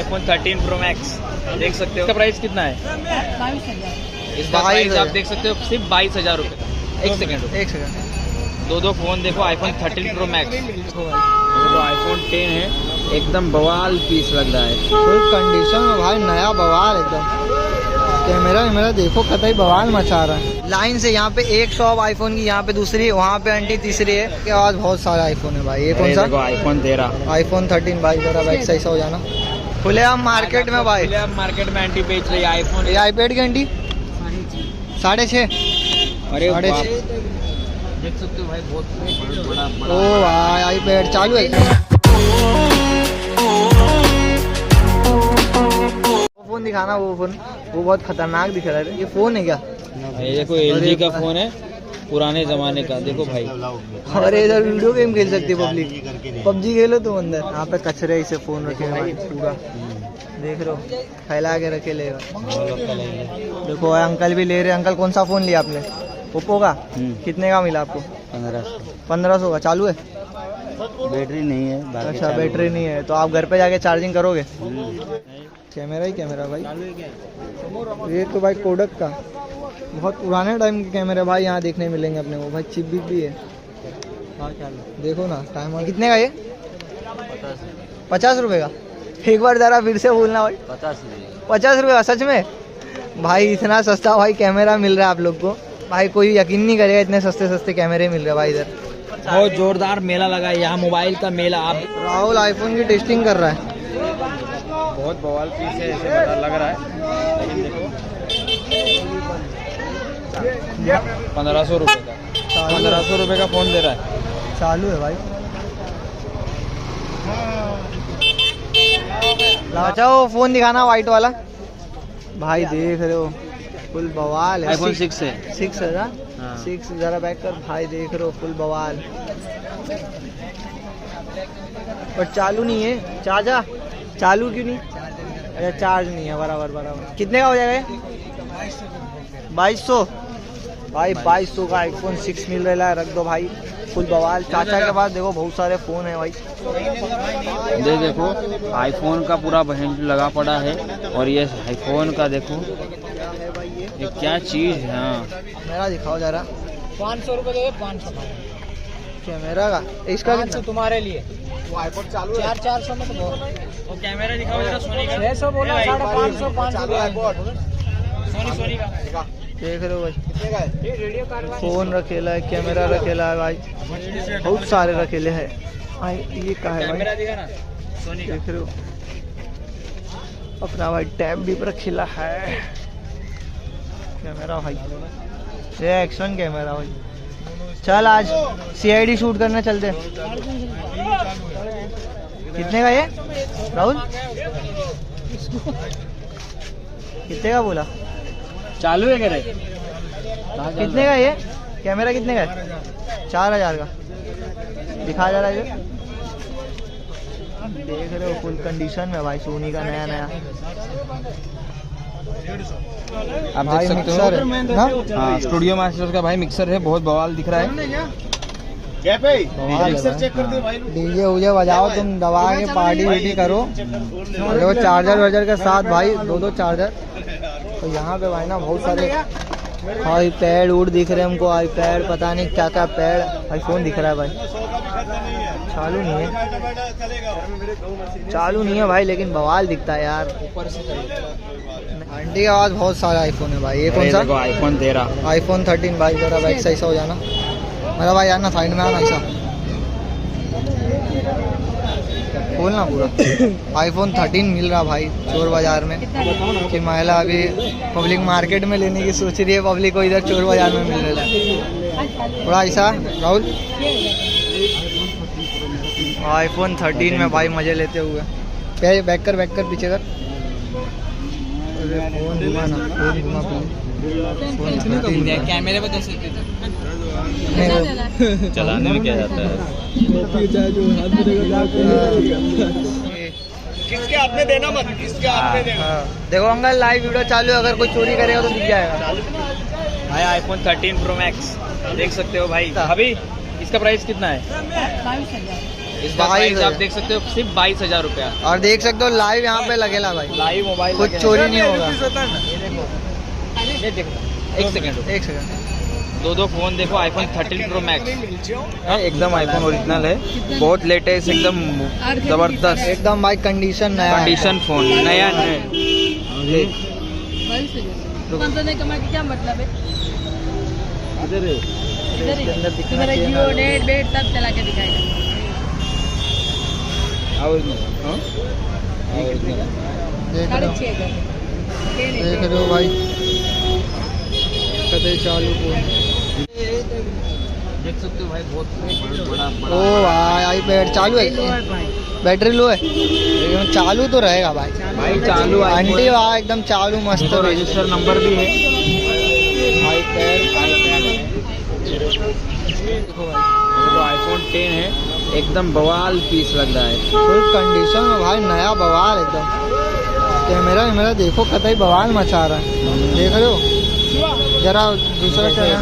iPhone 13 Pro Max देख सकते हो। इसका प्राइस कितना है? 22,000। इसका प्राइस आप देख सकते हो सिर्फ 22,000 रुपये। एक सेकंड दो फ़ोन देखो, iPhone 13 Pro Max तो iPhone 10 है, एकदम बवाल पीस लग रहा है, फुल कंडीशन में भाई, नया बवाल एकदम। कैमरा मेरा देखो कतई बवाल मचा रहा है। लाइन से यहाँ पे एक शॉप आईफोन की, यहाँ पे दूसरी, वहाँ पे आंटी तीसरी है। के बाद बहुत सारे आईफोन है भाई। ये कौन सा? iPhone 13 iPhone 13 भाई, जरा बैक साइड हो जाना। खुले हम मार्केट में भाई, मार्केट में आंटी बेच रही है आईफोन। ये आईपैड की आंटी 6.5। अरे 6.5 देख सकते हो भाई, बहुत बड़ा। ओ भाई आईपैड चालू है। वो फोन दिखाना, वो फोन, वो बहुत खतरनाक दिख रहा है। ये फोन है क्या? ये देखो LG का फोन है, पुराने जमाने का। देखो भाई, अरे इधर वीडियो गेम खेल सकती है पब्लिक, PUBG खेलो तुम अंदर। यहाँ पे कचरे इसे फोन रखे हैं भाई पूरा, देख रहे हो, फैला के रखे ले। देखो अंकल भी ले रहे। अंकल कौन सा फोन लिया आपने? ओप्पो का? कितने का मिला आपको? 1500 का। चालू है? बैटरी नहीं है। अच्छा बैटरी नहीं है, तो आप घर पे जाके चार्जिंग करोगे? कैमरा ही कैमरा भाई। ये तो भाई कोडक का बहुत पुराने टाइम के कैमरे भाई यहाँ देखने मिलेंगे अपने को भाई। चिप भी है, देखो ना टाइम। कितने का ये? 50 रुपये का। एक बार जरा फिर से बोलना भाई। 50 रुपये का? सच में भाई इतना सस्ता भाई कैमरा मिल रहा है आप लोग को भाई, कोई यकीन नहीं करेगा इतने सस्ते सस्ते कैमरे मिल रहे हैं भाई इधर। बहुत जोरदार मेला लगा है यहाँ, मोबाइल का मेला। आप राहुल आईफोन की टेस्टिंग कर रहा है। बहुत बवाल पीस है, ऐसे पता लग रहा है, लेकिन देखो 1500 रुपये का, 1500 रुपये का फोन दे रहा है। चालू है भाई। अच्छा वो फोन दिखाना वाइट वाला भाई, देख रहे हो फुल बवाल है। iPhone 6 है। 6 है ना? 6 जरा बैक कर भाई, देख रहे हो फुल बवाल। पर चालू नहीं है। चार्जा चालू क्यों नहीं? अच्छा चार्ज नहीं है। बराबर। कितने का हो जाएगा ये? 2200 भाई। 2200 का iPhone 6 मिल रहा है। रख दो भाई, फुल बवाल। चाचा के पास देखो बहुत सारे फोन है भाई। देखो आईफोन का पूरा बहन लगा पड़ा है, और ये आईफोन का देखो ये क्या चीज है। हाँ मेरा दिखाओ जरा। 500 रुपये दे। 500 कैमरा का इसका कितना? तुम्हारे लिए वो आईफोन चालू है। 400 में तो बहुत। वो कैमरा दिखाओ जरा सोनी का। 600 बोला, 550 सोनी का देख रहे हो भाई, फोन रखेला है, कैमरा रखेला है भाई, बहुत सारे रखेले है भाई। ये का है भाई? देख रहे हो अपना भाई, टैब भी रखेला है। कैमरा भाई, ये एक्शन कैमरा भाई। चल आज CID शूट करने चलते। कितने का ये राहुल? कितने का बोला? चालू है क्या? कितने का ये कैमरा? कितने का है? 4000 का दिखा जा रहा है। देख रहे हो फुल कंडीशन में भाई, सोनी का नया। आप देख सकते हो। हाँ स्टूडियो मास्टर का भाई मिक्सर है, बहुत बवाल दिख रहा है। मिक्सर चेक कर दो भाई। डीजे उजे बजाओ तुम, दबा के पार्टी वीटी करो। देखो चार्जर के साथ भाई, 2 चार्जर। तो यहाँ पे भाई ना बहुत सारे आईपैड उड़ दिख रहे हैं हमको। आईपैड पता नहीं क्या पैड, आईफोन दिख रहा है भाई। चालू नहीं है भाई, लेकिन बवाल दिखता है यार। आंटी के पास बहुत सारे आईफोन है भाई। ये कौन सा? iPhone 13। iPhone 13 भाई, जरा बैक साइड हो जाना मेरा भाई यार ना, साइड में आना ऐसा खोलना पूरा। iPhone 13 मिल रहा भाई चोर बाजार में, कि महिला अभी पब्लिक मार्केट में लेने की सोच रही है, पब्लिक को इधर चोर बाजार में मिल रहा है थोड़ा ऐसा। राहुल iPhone 13 में भाई मजे लेते हुए। बैक कर पीछे कर। फोन घुमा कैमरे पे कैसे चलाने में क्या जाता है? किसके हाथ में देना मत, किसके हाथ में देना। देखो अंकल लाइव वीडियो चालू है, अगर कोई चोरी करेगा तो दिख जाएगा भाई। iPhone 13 Pro Max देख सकते हो भाई। अभी इसका प्राइस कितना है? इसका प्राइस आप देख सकते हो सिर्फ 22,000 रुपया। और देख सकते हो लाइव यहाँ पे लगेगा भाई, लाइव मोबाइल कुछ चोरी नहीं होगा। ये देखो, एक सेकंड, एक सेकंड, दो फोन देखो, आईफोन 13 प्रो मैक्स एकदम आईफोन ओरिजिनल है, बहुत लेटेस्ट, एकदम जबरदस्त, एकदम भाई कंडीशन नया है। कंडीशन फोन नया है। नहीं कमा के क्या मतलब है? इधर है, इधर ही अंदर दिखना तुम्हारा चाहिए जियो ना। नेट बेट सब चला के दिखाएगा। देख रहे हो, 6,500 देख रहे हो भाई, कतई चालू फोन। देख सकते हो भाई, बहुत बड़ा ओ भाई आईपैड चालू है, बैटरी लो है लेकिन चालू तो रहेगा भाई। भाई चालू आंटी वहाँ एकदम चालू मस्त तो रजिस्टर नंबर भी है। आईपैड। आईफोन 10 है, एकदम बवाल पीस लग रहा है। फुल कंडीशन में भाई, नया बवाल एकदम। कैमरा मेरा देखो कतई बवाल मचा रहा है, देख रहे हो? जरा दूसरा चैनल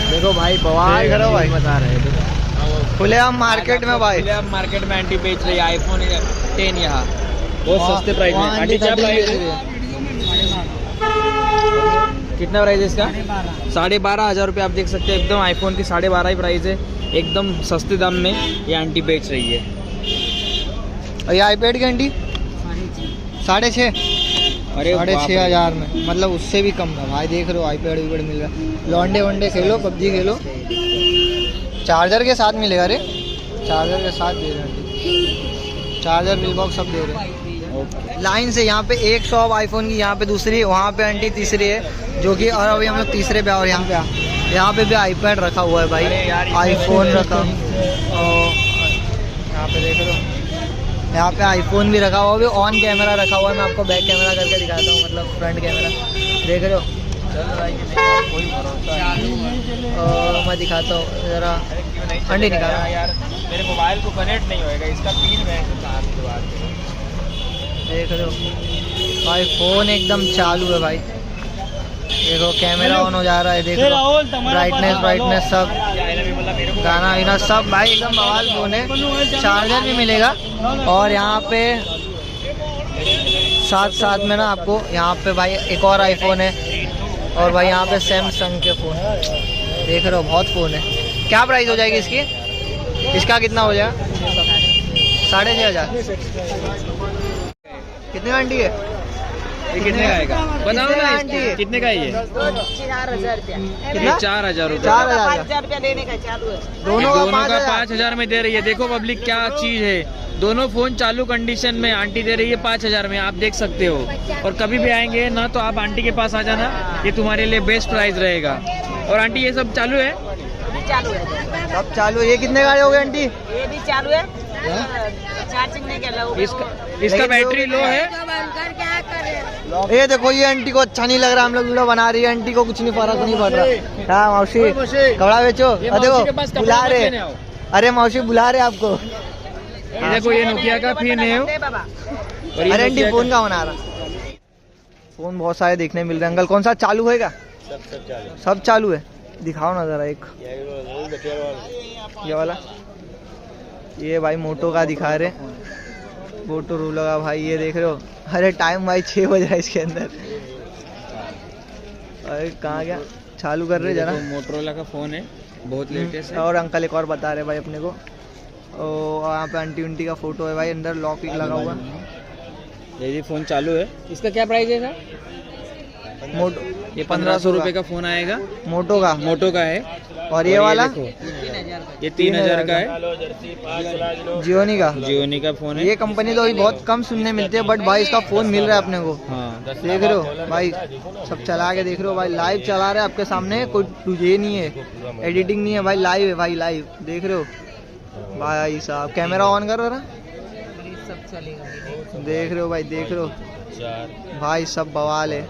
देखो भाई, बवाल करो भाई, बता रहे हैं खुले हम मार्केट में भाई। आप मार्केट में आंटी बेच रही है आईफोन 10 यहाँ बहुत सस्ते प्राइस में। वहाँ आंटी क्या आंटी प्राइस बेच है? रही है। कितना प्राइस है इसका? 12,500 रुपये। आप देख सकते हैं एकदम आईफोन की 12,500 ही प्राइस है, एकदम सस्ते दाम में ये आंटी बेच रही है। और ये आईपैड की आंटी 6,500, अरे 6,500 में, मतलब उससे भी कम है भाई। देख रहे हो आईपैड वीपैड मिल रहा है, लॉन्डे वनडे खेलो, पबजी खेलो, चार्जर के साथ मिलेगा। अरे चार्जर के साथ दे रहे हैं, चार्जर बिल बॉक्स सब दे रहे हैं लाइन से। यहाँ पे एक शॉप आईफोन की, यहाँ पे दूसरी, वहाँ पे आंटी तीसरी है जो कि, और अभी हम लोग तीसरे पे। और यहाँ पे भी आईपैड रखा हुआ है भाई, आईफोन रखा, और यहाँ पे देख रहे हो, यहाँ पे आईफोन भी रखा हुआ है, भी ऑन कैमरा रखा हुआ है। मैं आपको बैक कैमरा करके दिखाता हूँ, मतलब फ्रंट कैमरा देख रहे हो। और मैं दिखाता हूँ जरा, अंडी निकाला यार, मेरे मोबाइल को कनेक्ट नहीं होएगा, इसका पिन मैं कहाँ से बात करूं? देख रहे हो भाई, फोन एकदम चालू है भाई। देखो कैमरा ऑन हो जा रहा है, देखो ब्राइटनेस सब, गाना वाना सब भाई, एकदम बवाल फोन है। चार्जर भी मिलेगा, और यहाँ पे साथ में ना आपको यहाँ पे भाई एक और आईफोन है, और भाई यहाँ पे सैमसंग के फ़ोन देख रहे हो, बहुत फ़ोन है। क्या प्राइस हो जाएगी इसकी? इसका कितना हो जाएगा? 6,500। कितने का आंटी है? ये कितने का आएगा बताओ ना, आंटी है? कितने का है ये? 4,000 रुपया। ये 4,000 रुपये। 4,000 रुपया देने का चालू है। दोनों का 5,000। 5,000 में दे रही है। देखो पब्लिक क्या चीज है, दोनों फोन चालू कंडीशन में आंटी दे रही है 5,000 में, आप देख सकते हो। और कभी भी आएंगे ना तो आप आंटी के पास आ जाना, ये तुम्हारे लिए बेस्ट प्राइस रहेगा। और आंटी ये सब चालू है? चालू है, सब चालू है। ये कितने का हो गए आंटी? ये भी चालू है, चार्जिंग नहीं कर रहा। इसका बैटरी लो है। ये देखो, ये आंटी को अच्छा नहीं लग रहा, हम लोग वीडियो बना रही है, आंटी को कुछ नहीं फर्क नहीं पड़ रहा। हाँ मौसी, कपड़ा बेचो। देखो बुला रहे, अरे मौसी बुला रहे आपको। ये देखो ये नोकिया का पिन है। और ये अरे आंटी Nokia फोन का बना रहा, फोन बहुत सारे देखने मिल रहे हैं। अंकल कौन सा चालू है? सब चालू है, दिखाओ ना जरा एक। ये वाला, ये भाई मोटो का दिखा रहे, मोटो रूलर का भाई, ये देख रहे हो। अरे टाइम भाई 6 बज रहा है इसके अंदर। अरे कहाँ गया? चालू कर रहे जरा। मोटरोला का फोन है, बहुत लेटेस्ट है। और अंकल एक और बता रहे भाई अपने को। और यहाँ पे आंटी उंटी का फोटो है भाई, अंदर लॉक लगा हुआ। ये फोन चालू है। इसका क्या प्राइस है सर? मोटो, ये 1,500 रुपये का फोन आएगा, मोटो का। मोटो का है। और ये वाला देखो, ये 3,000 का है, जियोनी का। जियोनी का फोन है। ये कंपनी तो अभी बहुत कम सुनने मिलती है, बट भाई इसका फोन मिल रहा है अपने को। हाँ, देख रहे हो भाई, सब चला के देख रहे हो भाई, लाइव चला रहे हैं आपके सामने, कोई तुझे नहीं है, एडिटिंग नहीं है भाई, लाइव है भाई, लाइव देख रहे हो भाई साहब। कैमरा ऑन कर रहा, देख रहे हो भाई, देख रहे हो भाई, सब बवाल है।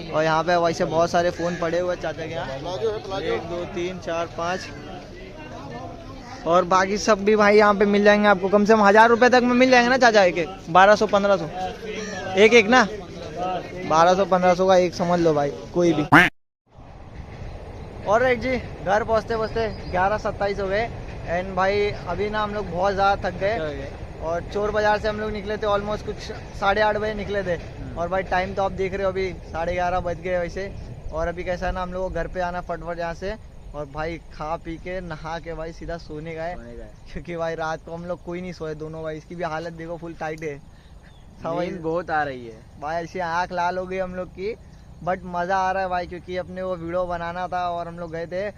और यहाँ पे वैसे बहुत सारे फ़ोन पड़े हुए चाचा के यहाँ, 1 2 3 4 5, और बाकी सब भी भाई यहाँ पे मिल जाएंगे आपको। कम से कम 1,000 रुपये तक में मिल जाएंगे ना चाचा? एक 1200-1500 एक ना, 1200-1500 का एक समझ लो भाई, कोई भी। और राइट जी, घर पहुँचते पहुँचते 11:27 हो गए। एंड भाई अभी ना हम लोग बहुत ज़्यादा थक गए और चोर बाजार से हम लोग निकले थे ऑलमोस्ट कुछ 8:30 बजे निकले थे और भाई टाइम तो आप देख रहे हो अभी 11:30 बज गए वैसे। और अभी कैसा है ना हम लोग को घर पे आना फटफट यहाँ से और भाई खा पी के नहा के भाई सीधा सोने गए क्योंकि भाई रात को हम लोग कोई नहीं सोए दोनों भाई। इसकी भी हालत देखो फुल टाइट है, नींद बहुत आ रही है भाई ऐसी आँख लाल हो गई हम लोग की। बट मज़ा आ रहा है भाई क्योंकि अपने वो वीडियो बनाना था और हम लोग गए थे।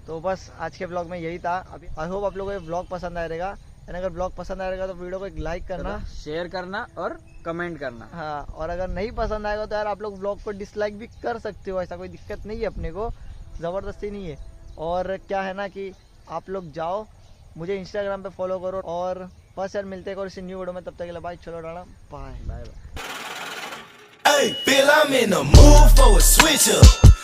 तो बस आज के ब्लॉग में यही था। अभी आई होप आप लोगों को ब्लॉग पसंद आएगा एंड अगर ब्लॉग पसंद आएगा तो वीडियो को एक लाइक करना, शेयर करना और कमेंट करना। हाँ, और अगर नहीं पसंद आएगा तो यार आप लोग ब्लॉग को डिसलाइक भी कर सकते हो, ऐसा कोई दिक्कत नहीं है, अपने को ज़बरदस्ती नहीं है। और क्या है ना कि आप लोग जाओ मुझे इंस्टाग्राम पे फॉलो करो और बस यार मिलते हैं और इसी न्यू वीडियो में। तब तक के लिए बाय, चलो डाला bye bye. Hey, Bill, I'm in the mood for a switch up.